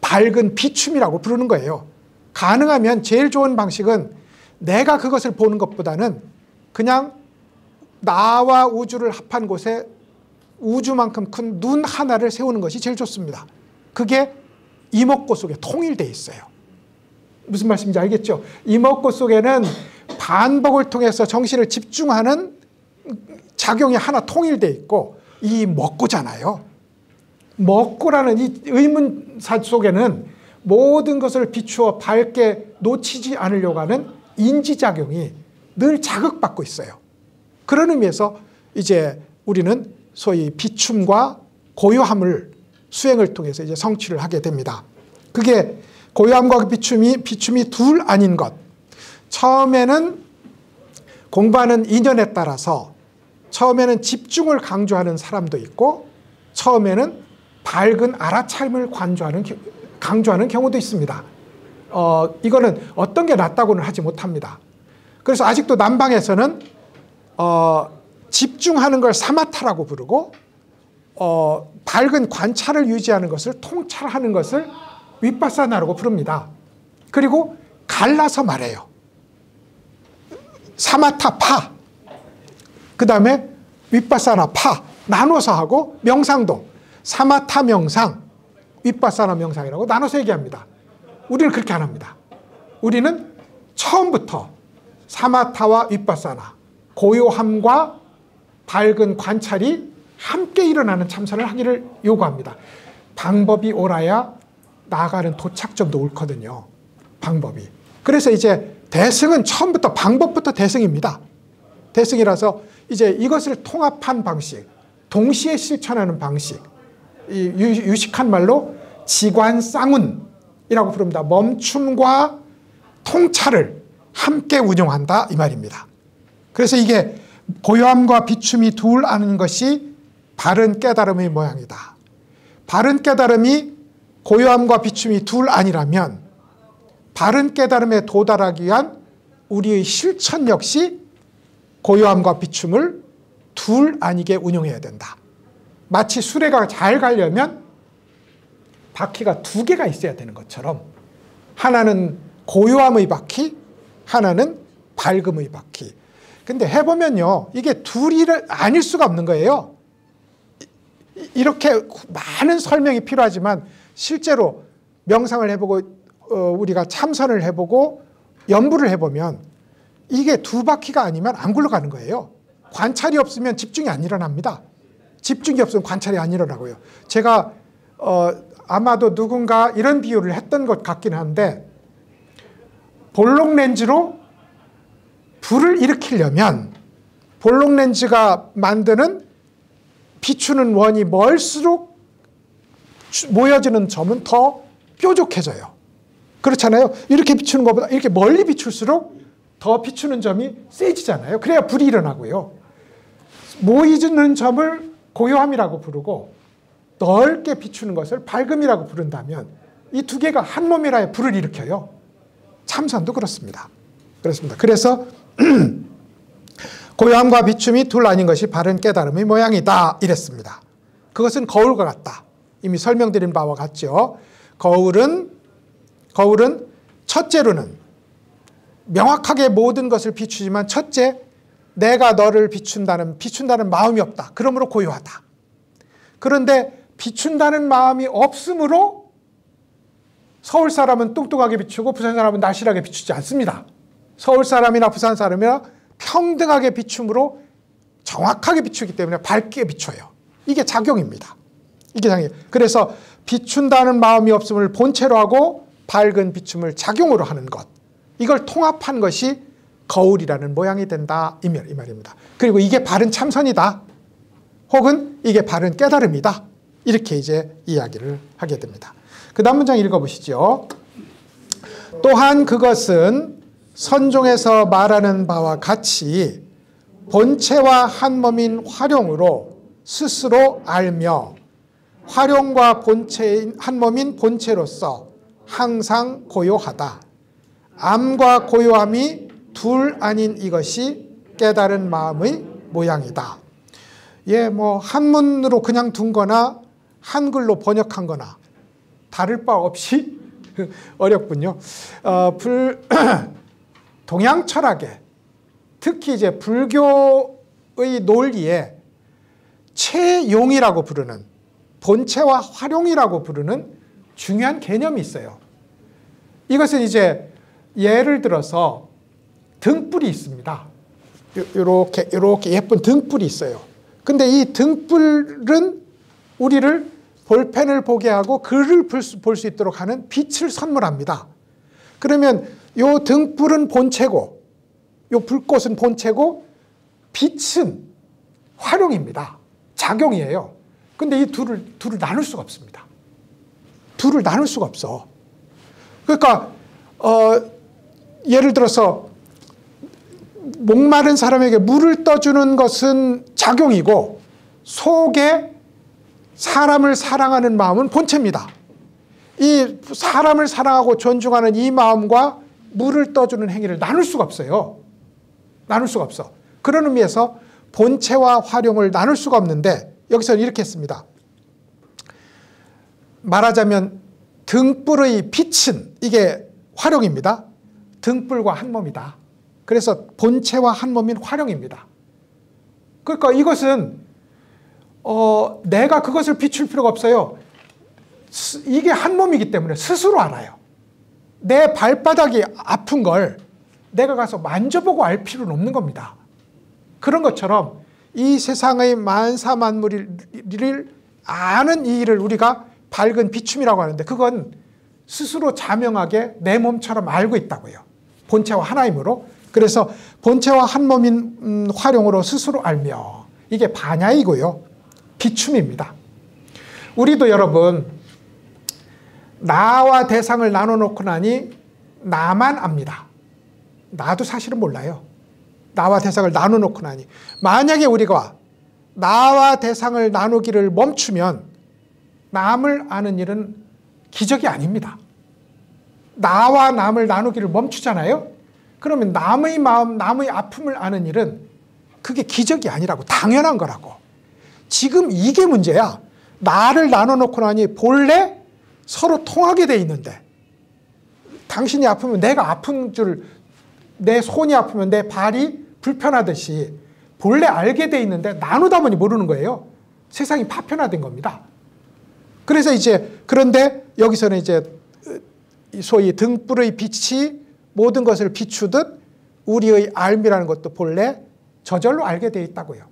밝은 비춤이라고 부르는 거예요. 가능하면 제일 좋은 방식은 내가 그것을 보는 것보다는 그냥 나와 우주를 합한 곳에 우주만큼 큰 눈 하나를 세우는 것이 제일 좋습니다. 그게 이목고 속에 통일되어 있어요. 무슨 말씀인지 알겠죠? 이목고 속에는 반복을 통해서 정신을 집중하는 작용이 하나 통일되어 있고 이 먹고잖아요. 먹고라는 이 의문사 속에는 모든 것을 비추어 밝게 놓치지 않으려고 하는 인지작용이 늘 자극받고 있어요. 그런 의미에서 이제 우리는 소위 비춤과 고요함을 수행을 통해서 이제 성취를 하게 됩니다. 그게 고요함과 비춤이 둘 아닌 것. 처음에는 공부하는 인연에 따라서 처음에는 집중을 강조하는 사람도 있고 처음에는 밝은 알아차림을 강조하는 경우도 있습니다. 이거는 어떤 게 낫다고는 하지 못합니다. 그래서 아직도 남방에서는 집중하는 걸 사마타라고 부르고 밝은 관찰을 유지하는 것을 통찰하는 것을 윗바사나라고 부릅니다. 그리고 갈라서 말해요. 사마타 파, 그 다음에 윗바사나 파 나눠서 하고 명상도 사마타 명상, 윗바사나 명상이라고 나눠서 얘기합니다. 우리는 그렇게 안 합니다. 우리는 처음부터 사마타와 윗바사나, 고요함과 밝은 관찰이 함께 일어나는 참선을 하기를 요구합니다. 방법이 옳아야 나아가는 도착점도 옳거든요. 방법이. 그래서 이제 대승은 처음부터 방법부터 대승입니다. 대승이라서 이제 이것을 통합한 방식, 동시에 실천하는 방식, 유식한 말로 지관쌍운이라고 부릅니다. 멈춤과 통찰을 함께 운용한다 이 말입니다. 그래서 이게 고요함과 비춤이 둘 아는 것이 바른 깨달음의 모양이다. 바른 깨달음이 고요함과 비춤이 둘 아니라면 바른 깨달음에 도달하기 위한 우리의 실천 역시 고요함과 비춤을 둘 아니게 운용해야 된다. 마치 수레가 잘 가려면 바퀴가 두 개가 있어야 되는 것처럼 하나는 고요함의 바퀴, 하나는 밝음의 바퀴. 근데 해보면요, 이게 둘이 아닐 수가 없는 거예요. 이렇게 많은 설명이 필요하지만 실제로 명상을 해보고 우리가 참선을 해보고 연부를 해보면 이게 두 바퀴가 아니면 안 굴러가는 거예요. 관찰이 없으면 집중이 안 일어납니다. 집중이 없으면 관찰이 안 일어나고요. 제가 아마도 누군가 이런 비유를 했던 것 같긴 한데 볼록 렌즈로 불을 일으키려면 볼록 렌즈가 만드는 비추는 원이 멀수록 모여지는 점은 더 뾰족해져요. 그렇잖아요. 이렇게 비추는 것보다 이렇게 멀리 비출수록 더 비추는 점이 세지잖아요. 그래야 불이 일어나고요. 모이는 점을 고요함이라고 부르고 넓게 비추는 것을 밝음이라고 부른다면 이 두 개가 한 몸이라야 불을 일으켜요. 참선도 그렇습니다. 그래서 고요함과 비춤이 둘 아닌 것이 바른 깨달음의 모양이다 이랬습니다. 그것은 거울과 같다. 이미 설명드린 바와 같죠. 거울은 첫째로는 명확하게 모든 것을 비추지만 첫째, 내가 너를 비춘다는 마음이 없다. 그러므로 고요하다. 그런데 비춘다는 마음이 없으므로 서울 사람은 뚱뚱하게 비추고 부산 사람은 날씬하게 비추지 않습니다. 서울 사람이나 부산 사람이나 평등하게 비춤으로 정확하게 비추기 때문에 밝게 비춰요. 이게 작용입니다. 이게 작용. 그래서 비춘다는 마음이 없음을 본체로 하고 밝은 비춤을 작용으로 하는 것. 이걸 통합한 것이 거울이라는 모양이 된다 이 말입니다. 그리고 이게 바른 참선이다. 혹은 이게 바른 깨달음이다. 이렇게 이제 이야기를 하게 됩니다. 그 다음 문장 읽어보시죠. 또한 그것은 선종에서 말하는 바와 같이 본체와 한 몸인 화룡으로 스스로 알며 화룡과 본체인 한 몸인 본체로서 항상 고요하다. 암과 고요함이 둘 아닌 이것이 깨달은 마음의 모양이다. 예, 뭐 한문으로 그냥 둔 거나 한글로 번역한 거나 다를 바 없이 어렵군요. 동양 철학에 특히 이제 불교의 논리에 체용이라고 부르는 본체와 화룡이라고 부르는 중요한 개념이 있어요. 이것은 이제 예를 들어서 등불이 있습니다. 이렇게 예쁜 등불이 있어요. 근데 이 등불은 우리를 볼펜을 보게 하고 글을 볼 수 있도록 하는 빛을 선물합니다. 그러면 이 등불은 본체고 이 불꽃은 본체고 빛은 화룡입니다. 작용이에요. 근데 이 둘을 나눌 수가 없습니다. 둘을 나눌 수가 없어. 그러니까 예를 들어서 목마른 사람에게 물을 떠주는 것은 작용이고 속에 사람을 사랑하는 마음은 본체입니다. 이 사람을 사랑하고 존중하는 이 마음과 물을 떠주는 행위를 나눌 수가 없어요. 나눌 수가 없어. 그런 의미에서 본체와 화룡을 나눌 수가 없는데 여기서는 이렇게 했습니다. 말하자면 등불의 빛은 이게 화룡입니다. 등불과 한 몸이다. 그래서 본체와 한 몸인 화룡입니다. 그러니까 이것은 내가 그것을 비출 필요가 없어요. 이게 한 몸이기 때문에 스스로 알아요. 내 발바닥이 아픈 걸 내가 가서 만져보고 알 필요는 없는 겁니다. 그런 것처럼 이 세상의 만사만물을 아는 이 일을 우리가 밝은 비춤이라고 하는데 그건 스스로 자명하게 내 몸처럼 알고 있다고요. 본체와 하나이므로. 그래서 본체와 한 몸인 화룡으로 스스로 알며 이게 반야이고요. 비춤입니다. 우리도 여러분 나와 대상을 나눠놓고 나니 나만 압니다. 나도 사실은 몰라요. 나와 대상을 나눠놓고 나니. 만약에 우리가 나와 대상을 나누기를 멈추면 남을 아는 일은 기적이 아닙니다. 나와 남을 나누기를 멈추잖아요. 그러면 남의 마음, 남의 아픔을 아는 일은 그게 기적이 아니라고, 당연한 거라고. 지금 이게 문제야. 나를 나눠놓고 나니 본래 서로 통하게 돼 있는데, 당신이 아프면 내가 아픈 줄, 내 손이 아프면 내 발이 불편하듯이 본래 알게 돼 있는데 나누다 보니 모르는 거예요. 세상이 파편화된 겁니다. 그래서 이제, 그런데 여기서는 이제 소위 등불의 빛이 모든 것을 비추듯 우리의 알미라는 것도 본래 저절로 알게 돼 있다고요.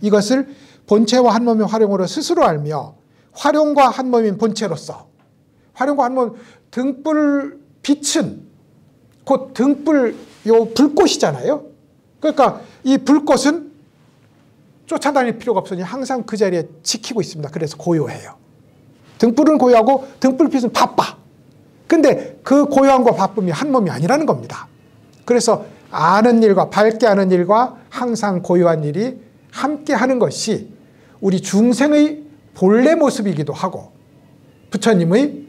이것을 본체와 한 몸의 활용으로 스스로 알며 활용과 한 몸인 본체로서, 활용과 한 몸, 등불 빛은 곧 등불 요 불꽃이잖아요. 그러니까 이 불꽃은 쫓아다닐 필요가 없으니 항상 그 자리에 지키고 있습니다. 그래서 고요해요. 등불은 고요하고 등불빛은 바빠. 근데 그 고요함과 바쁨이 한 몸이 아니라는 겁니다. 그래서 아는 일과 밝게 아는 일과 항상 고요한 일이 함께 하는 것이 우리 중생의 본래 모습이기도 하고 부처님의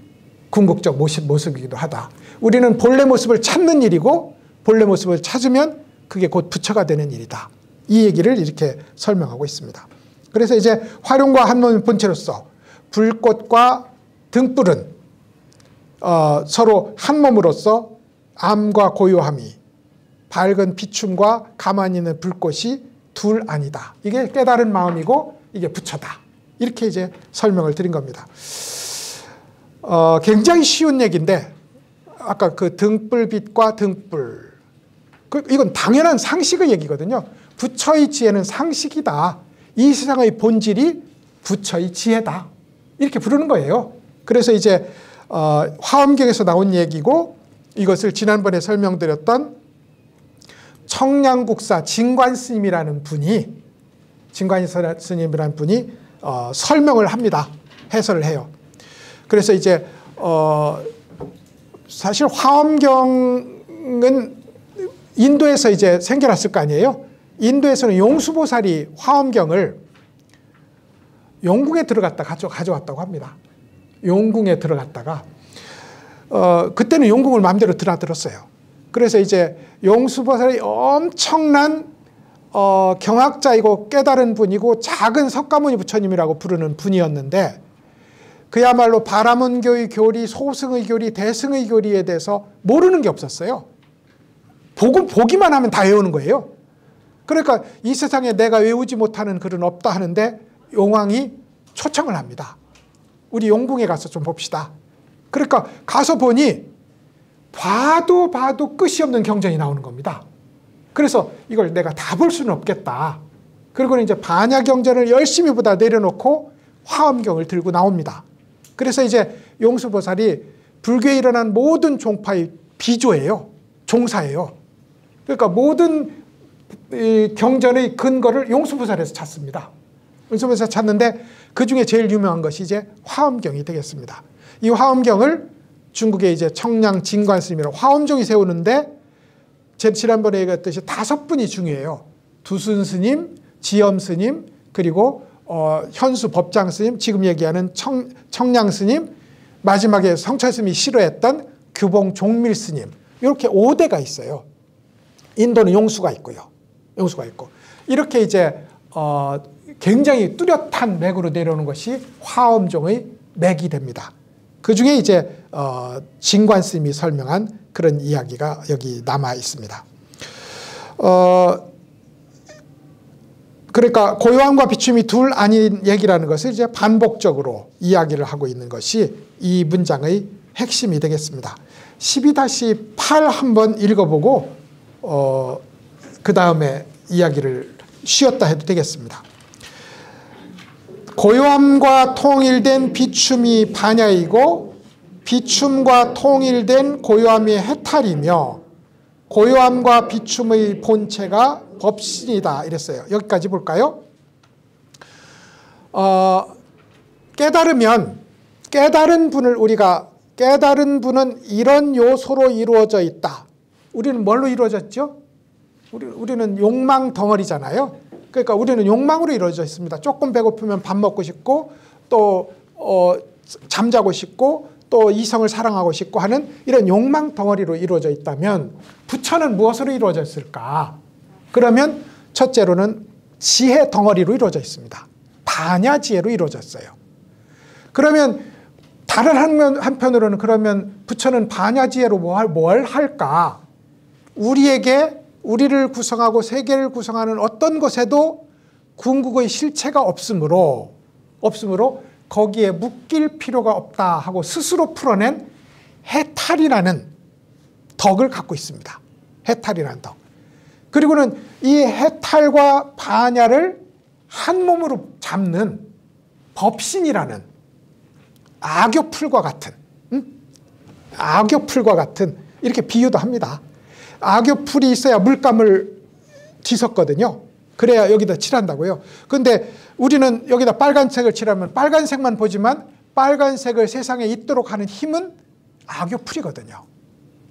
궁극적 모습이기도 하다. 우리는 본래 모습을 찾는 일이고 본래 모습을 찾으면 그게 곧 부처가 되는 일이다. 이 얘기를 이렇게 설명하고 있습니다. 그래서 이제 활용과 한 몸의 본체로서 불꽃과 등불은 서로 한 몸으로서 암과 고요함이, 밝은 비춤과 가만히 있는 불꽃이 둘 아니다. 이게 깨달은 마음이고 이게 부처다. 이렇게 이제 설명을 드린 겁니다. 굉장히 쉬운 얘기인데 아까 그 등불빛과 등불, 이건 당연한 상식의 얘기거든요. 부처의 지혜는 상식이다. 이 세상의 본질이 부처의 지혜다. 이렇게 부르는 거예요. 그래서 이제 화엄경에서 나온 얘기고 이것을 지난번에 설명드렸던 청량국사 진관 스님이라는 분이 설명을 합니다. 해설을 해요. 그래서 이제 사실 화엄경은 인도에서 이제 생겨났을 거 아니에요. 인도에서는 용수보살이 화엄경을 용궁에 들어갔다 가져왔다고 합니다. 용궁에 들어갔다가 그때는 용궁을 마음대로 드나들었어요. 그래서 이제 용수보살이 엄청난 경학자이고 깨달은 분이고 작은 석가모니 부처님이라고 부르는 분이었는데 그야말로 바라문교의 교리, 소승의 교리, 대승의 교리에 대해서 모르는 게 없었어요. 보기만 하면 다 외우는 거예요. 그러니까 이 세상에 내가 외우지 못하는 글은 없다 하는데 용왕이 초청을 합니다. 우리 용궁에 가서 좀 봅시다. 그러니까 가서 보니 봐도 끝이 없는 경전이 나오는 겁니다. 그래서 이걸 내가 다 볼 수는 없겠다. 그리고는 이제 반야경전을 열심히 보다 내려놓고 화엄경을 들고 나옵니다. 그래서 이제 용수보살이 불교에 일어난 모든 종파의 비조예요. 종사예요. 그러니까 모든 경전의 근거를 용수보살에서 찾습니다. 용수보살에서 찾는데 그중에 제일 유명한 것이 이제 화엄경이 되겠습니다. 이 화엄경을 중국의 이제 청량 진관스님이라고 화엄종이 세우는데 제 지난번에 얘기했듯이 5분이 중요해요. 두순 스님, 지엄 스님, 그리고 현수 법장 스님, 지금 얘기하는 청량 스님, 마지막에 성철 스님이 싫어했던 규봉 종밀 스님, 이렇게 5대가 있어요. 인도는 용수가 있고요. 용수가 있고 이렇게 이제 굉장히 뚜렷한 맥으로 내려오는 것이 화엄종의 맥이 됩니다. 그 중에 이제 진관 스님이 설명한 그런 이야기가 여기 남아 있습니다. 그러니까 고요함과 비춤이 둘 아닌 얘기라는 것을 이제 반복적으로 이야기를 하고 있는 것이 이 문장의 핵심이 되겠습니다. 12-8 한번 읽어보고 그 다음에 이야기를 쉬었다 해도 되겠습니다. 고요함과 통일된 비춤이 반야이고 비춤과 통일된 고요함이 해탈이며 고요함과 비춤의 본체가 법신이다 이랬어요. 여기까지 볼까요? 깨달은 분을 우리가 깨달은 분은 이런 요소로 이루어져 있다. 우리는 뭘로 이루어졌죠? 우리는 욕망 덩어리잖아요. 그러니까 우리는 욕망으로 이루어져 있습니다. 조금 배고프면 밥 먹고 싶고 또 잠자고 싶고 또 이성을 사랑하고 싶고 하는 이런 욕망 덩어리로 이루어져 있다면 부처는 무엇으로 이루어졌을까? 그러면 첫째로는 지혜 덩어리로 이루어져 있습니다. 반야지혜로 이루어졌어요. 그러면 다른 한편으로는 그러면 부처는 반야지혜로 뭘 할까? 우리를 구성하고 세계를 구성하는 어떤 것에도 궁극의 실체가 없으므로 거기에 묶일 필요가 없다 하고 스스로 풀어낸 해탈이라는 덕을 갖고 있습니다. 해탈이라는 덕. 그리고는 이 해탈과 반야를 한 몸으로 잡는 법신이라는 악교풀과 같은 이렇게 비유도 합니다. 악교풀이 있어야 물감을 뒤섞거든요. 그래야 여기다 칠한다고요. 그런데 우리는 여기다 빨간색을 칠하면 빨간색만 보지만 빨간색을 세상에 있도록 하는 힘은 악교풀이거든요.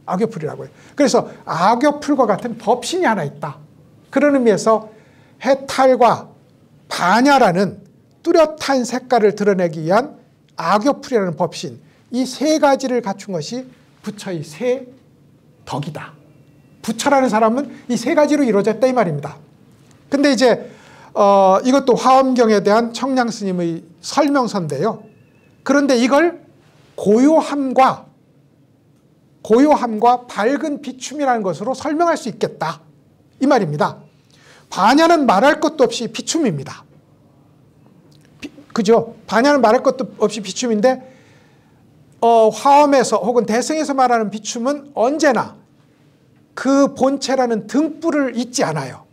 악교풀이라고요. 그래서 악교풀과 같은 법신이 하나 있다. 그런 의미에서 해탈과 반야라는 뚜렷한 색깔을 드러내기 위한 악교풀이라는 법신, 이 세 가지를 갖춘 것이 부처의 세 덕이다. 부처라는 사람은 이 세 가지로 이루어졌다 이 말입니다. 근데 이제 이것도 화엄경에 대한 청량 스님의 설명서인데요. 그런데 이걸 고요함과 밝은 비춤이라는 것으로 설명할 수 있겠다 이 말입니다. 반야는 말할 것도 없이 비춤입니다. 그죠? 반야는 말할 것도 없이 비춤인데 화엄에서 혹은 대승에서 말하는 비춤은 언제나 그 본체라는 등불을 잊지 않아요.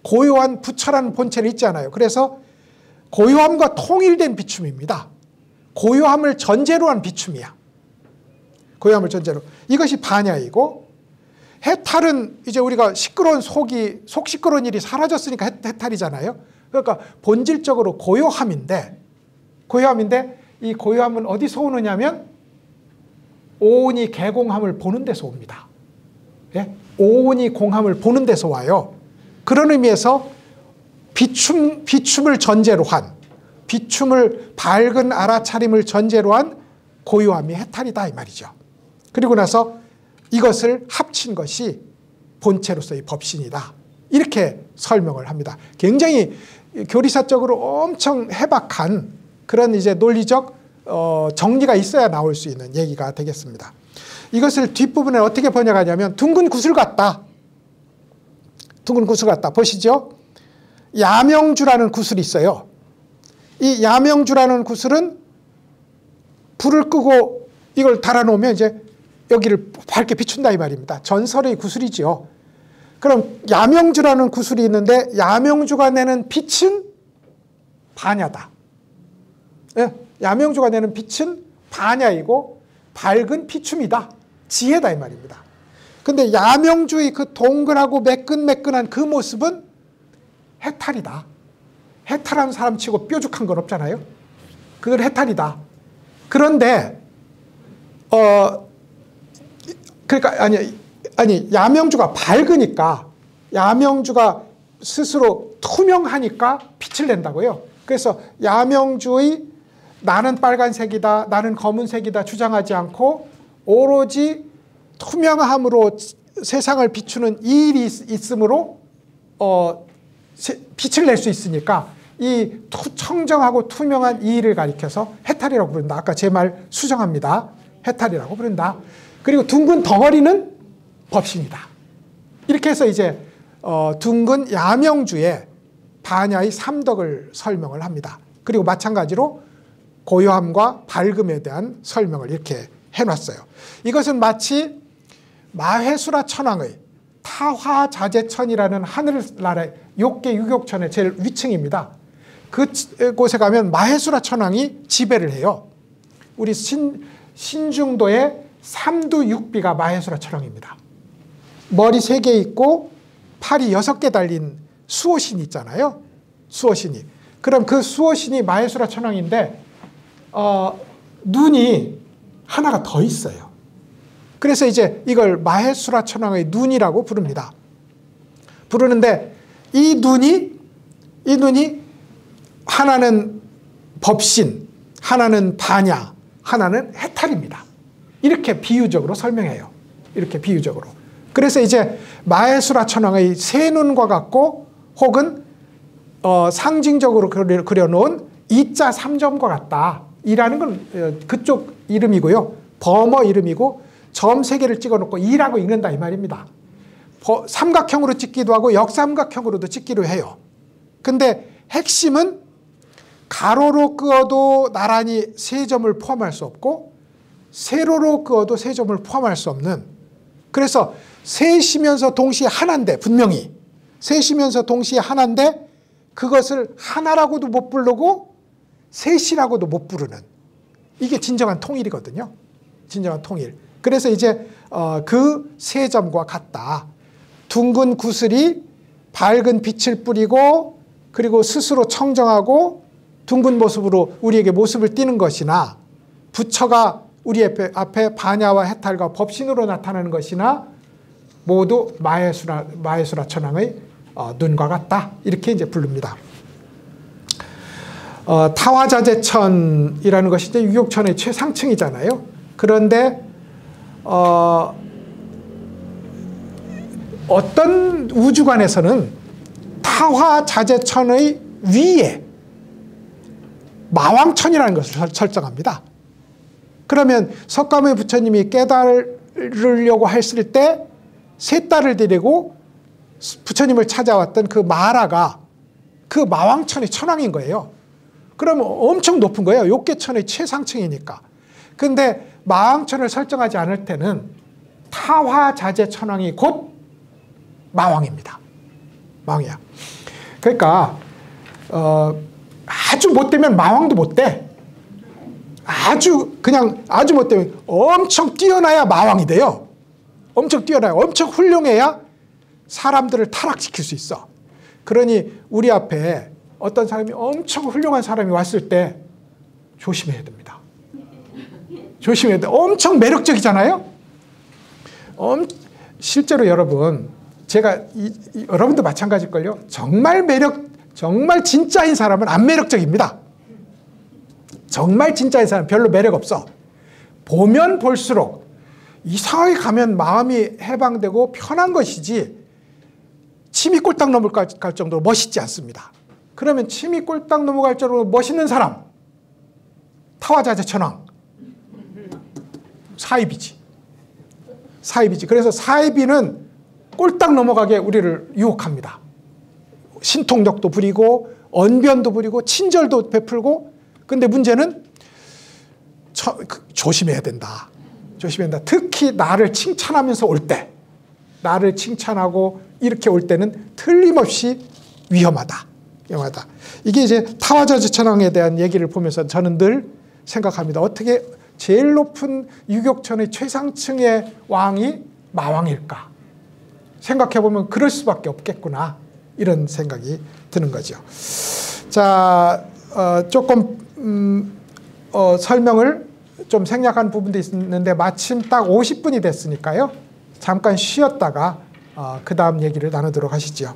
고요한 부처라는 본체를 잊지 않아요. 그래서 고요함과 통일된 비춤입니다. 고요함을 전제로 한 비춤이야. 고요함을 전제로. 이것이 반야이고, 해탈은 이제 우리가 시끄러운 속 시끄러운 일이 사라졌으니까 해탈이잖아요. 그러니까 본질적으로 고요함인데 이 고요함은 어디서 오느냐면 오온이 개공함을 보는 데서 옵니다. 예? 오온이 공함을 보는 데서 와요. 그런 의미에서 비춤을 전제로 한, 비춤을 밝은 알아차림을 전제로 한 고요함이 해탈이다 이 말이죠. 그리고 나서 이것을 합친 것이 본체로서의 법신이다. 이렇게 설명을 합니다. 굉장히 교리사적으로 엄청 해박한 그런 이제 논리적 정리가 있어야 나올 수 있는 얘기가 되겠습니다. 이것을 뒷부분에 어떻게 번역하냐면 둥근 구슬 같다. 둥근 구슬 같다. 보시죠. 야명주라는 구슬이 있어요. 이 야명주라는 구슬은 불을 끄고 이걸 달아놓으면 이제 여기를 밝게 비춘다 이 말입니다. 전설의 구슬이죠. 그럼 야명주라는 구슬이 있는데 야명주가 내는 빛은 반야다. 예? 야명주가 내는 빛은 반야이고 밝은 비춤이다. 지혜다 이 말입니다. 근데 야명주의 그 동글하고 매끈매끈한 그 모습은 해탈이다. 해탈한 사람 치고 뾰족한 건 없잖아요. 그건 해탈이다. 그런데 그러니까 아니 야명주가 밝으니까, 야명주가 스스로 투명하니까 빛을 낸다고요. 그래서 야명주의 나는 빨간색이다, 나는 검은색이다 주장하지 않고 오로지 투명함으로 세상을 비추는 이 일이 있으므로 빛을 낼 수 있으니까 이 청정하고 투명한 이 일을 가리켜서 해탈이라고 부른다. 아까 제 말 수정합니다. 해탈이라고 부른다. 그리고 둥근 덩어리는 법신이다. 이렇게 해서 이제 둥근 야명주의 반야의 삼덕을 설명을 합니다. 그리고 마찬가지로 고요함과 밝음에 대한 설명을 이렇게 해놨어요. 이것은 마치 마회수라 천왕의 타화자재천이라는 하늘나라의 욕계 유격천의 제일 위층입니다. 그곳에 가면 마회수라 천왕이 지배를 해요. 우리 신중도의 삼두육비가 마회수라 천왕입니다. 머리 3개 있고 팔이 6개 달린 수호신이 있잖아요. 수호신이. 그럼 그 수호신이 마회수라 천왕인데 눈이 하나가 더 있어요. 그래서 이제 이걸 마해수라 천왕의 눈이라고 부릅니다. 부르는데 이 눈이 하나는 법신, 하나는 반야, 하나는 해탈입니다. 이렇게 비유적으로 설명해요. 이렇게 비유적으로. 그래서 이제 마해수라 천왕의 세 눈과 같고 혹은 상징적으로 그려놓은 이자 3점과 같다. 이라는 건 그쪽 이름이고요. 범어 이름이고 점 3개를 찍어놓고 이라고 읽는다 이 말입니다. 삼각형으로 찍기도 하고 역삼각형으로도 찍기로 해요. 근데 핵심은 가로로 그어도 나란히 3점을 포함할 수 없고 세로로 그어도 3점을 포함할 수 없는, 그래서 셋이면서 동시에 하나인데, 분명히 셋이면서 동시에 하나인데 그것을 하나라고도 못 부르고 셋이라고도 못 부르는, 이게 진정한 통일이거든요. 진정한 통일. 그래서 이제 그 3점과 같다. 둥근 구슬이 밝은 빛을 뿌리고 그리고 스스로 청정하고 둥근 모습으로 우리에게 모습을 띠는 것이나, 부처가 우리 앞에 반야와 해탈과 법신으로 나타나는 것이나 모두 마해수라 천왕의 눈과 같다. 이렇게 이제 부릅니다. 타화자재천이라는 것이 이제 유격천의 최상층이잖아요. 그런데 어떤 우주관에서는 타화자재천의 위에 마왕천이라는 것을 설정합니다. 그러면 석가모니 부처님이 깨달으려고 했을 때 세 딸을 데리고 부처님을 찾아왔던 그 마라가 그 마왕천의 천왕인 거예요. 그러면 엄청 높은 거예요. 욕계천의 최상층이니까. 근데 마왕천을 설정하지 않을 때는 타화자재천왕이 곧 마왕입니다. 마왕이야. 그러니까 아주 못되면 마왕도 못돼. 아주 못되면 엄청 뛰어나야 마왕이 돼요. 엄청 뛰어나야, 엄청 훌륭해야 사람들을 타락시킬 수 있어. 그러니 우리 앞에 어떤 사람이 엄청 훌륭한 사람이 왔을 때 조심해야 됩니다. 조심해야 돼. 엄청 매력적이잖아요. 실제로 여러분, 제가 여러분도 마찬가지일걸요. 정말 진짜인 사람은 안 매력적입니다. 정말 진짜인 사람은 별로 매력 없어. 보면 볼수록 이상하게 가면 마음이 해방되고 편한 것이지 침이 꼴딱 넘어갈 정도로 멋있지 않습니다. 그러면 침이 꼴딱 넘어갈 정도로 멋있는 사람, 타화자재천왕, 사이비지. 그래서 사이비는 꼴딱 넘어가게 우리를 유혹합니다. 신통력도 부리고 언변도 부리고 친절도 베풀고. 근데 문제는 조심해야 된다. 특히 나를 칭찬하면서 올 때, 나를 칭찬하고 이렇게 올 때는 틀림없이 위험하다. 이게 이제 타화자재천왕에 대한 얘기를 보면서 저는 늘 생각합니다. 어떻게 제일 높은 유격천의 최상층의 왕이 마왕일까? 생각해보면 그럴 수밖에 없겠구나. 이런 생각이 드는 거죠. 자, 조금 설명을 좀 생략한 부분도 있는데 마침 딱 50분이 됐으니까요. 잠깐 쉬었다가 그 다음 얘기를 나누도록 하시죠.